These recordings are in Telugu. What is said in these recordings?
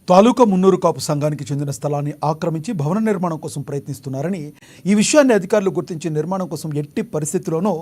తాలూకా మున్నూరు కాపు సంఘానికి చెందిన స్థలాన్ని ఆక్రమించి భవన నిర్మాణం కోసం ప్రయత్నిస్తున్నారని, ఈ విషయాన్ని అధికారులు గుర్తించి నిర్మాణం కోసం ఎట్టి పరిస్థితుల్లోనూ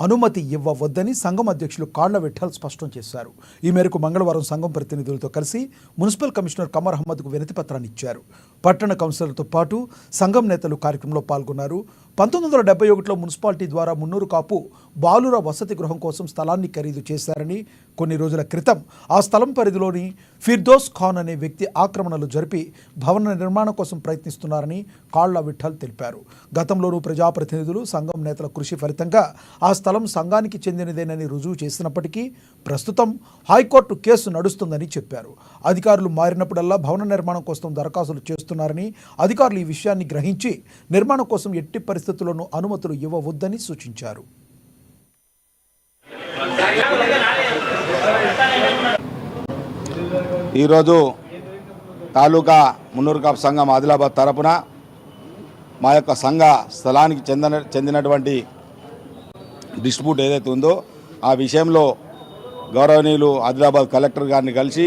అనుమతి ఇవ్వవద్దని సంఘం అధ్యక్షులు కాళ్ల విఠల్ స్పష్టం చేశారు. ఈ మేరకు మంగళవారం సంఘం ప్రతినిధులతో కలిసి మున్సిపల్ కమిషనర్ కమర్ అహ్మద్కు వినతి పత్రాన్ని ఇచ్చారు. పట్టణ కౌన్సిలర్తో పాటు సంఘం నేతలు కార్యక్రమంలో పాల్గొన్నారు. 1971లో మున్సిపాలిటీ ద్వారా మున్నూరు కాపు బాలుర వసతి గృహం కోసం స్థలాన్ని ఖరీదు చేశారని, కొన్ని రోజుల క్రితం ఆ స్థలం పరిధిలోని ఫిర్దోస్ ఖాన్ అనే వ్యక్తి ఆక్రమణలు జరిపి భవన నిర్మాణం కోసం ప్రయత్నిస్తున్నారని కాళ్ల విఠల్ తెలిపారు. గతంలోనూ ప్రజాప్రతినిధులు, సంఘం నేతల కృషి ఫలితంగా ఆ స్థలం సంఘానికి చెందినదేనని రుజువు చేసినప్పటికీ ప్రస్తుతం హైకోర్టు కేసు నడుస్తుందని చెప్పారు. అధికారులు మారినప్పుడల్లా భవన నిర్మాణం కోసం దరఖాస్తులు చేస్తున్నారని, అధికారులు ఈ విషయాన్ని గ్రహించి నిర్మాణం కోసం ఎట్టి పరిస్థితుల్లోనూ అనుమతులు ఇవ్వవద్దని సూచించారు. ఈరోజు తాలూకా మున్నూరు కాపు సంఘం ఆదిలాబాద్ తరపున మా యొక్క సంఘ స్థలానికి చెందినటువంటి డిస్ట్రిబ్యూట్ ఏదైతే ఉందో ఆ విషయంలో గౌరవనీయులు ఆదిలాబాద్ కలెక్టర్ గారిని కలిసి,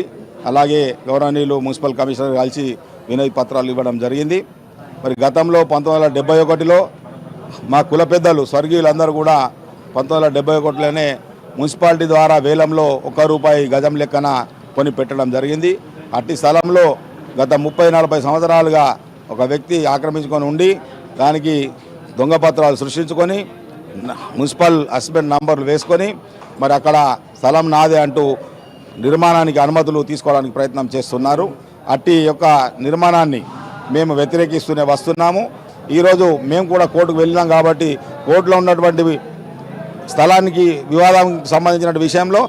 అలాగే గౌరవనీయులు మున్సిపల్ కమిషనర్ కలిసి వినతి పత్రాలు ఇవ్వడం జరిగింది. మరి గతంలో 1971లో మా కుల పెద్దలు స్వర్గీయులందరూ కూడా 1971లోనే మున్సిపాలిటీ ద్వారా వేలంలో ₹1 గజం లెక్కన కొని పెట్టడం జరిగింది. అట్టి స్థలంలో గత 30-40 సంవత్సరాలుగా ఒక వ్యక్తి ఆక్రమించుకొని ఉండి దానికి దొంగ పత్రాలు సృష్టించుకొని మున్సిపల్ అసెస్మెంట్ నంబర్లు వేసుకొని మరి అక్కడ స్థలం నాదే అంటూ నిర్మాణానికి అనుమతులు తీసుకోవడానికి ప్రయత్నం చేస్తున్నారు. అట్టి యొక్క నిర్మాణాన్ని మేము వ్యతిరేకిస్తూనే వస్తున్నాము. ఈరోజు మేము కూడా కోర్టుకు వెళ్ళినాం కాబట్టి కోర్టులో ఉన్నటువంటి స్థలానికి వివాదానికి సంబంధించిన విషయంలో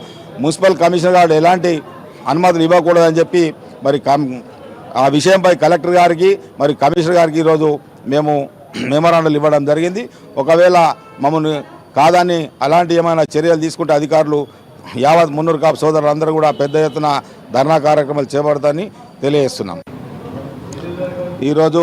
మున్సిపల్ కమిషనర్ గారు ఎలాంటి అనుమతులు ఇవ్వకూడదని చెప్పి మరి ఆ విషయంపై కలెక్టర్ గారికి మరి కమిషనర్ గారికి ఈరోజు మేము మెమరాండాలు ఇవ్వడం జరిగింది. ఒకవేళ మమ్మల్ని కాదని అలాంటి ఏమైనా చర్యలు తీసుకుంటే అధికారులు యావత్ మున్నూరు కాపు సోదరులందరూ కూడా పెద్ద ఎత్తున ధర్నా కార్యక్రమాలు చేపడతారని తెలియజేస్తున్నాం. ఈరోజు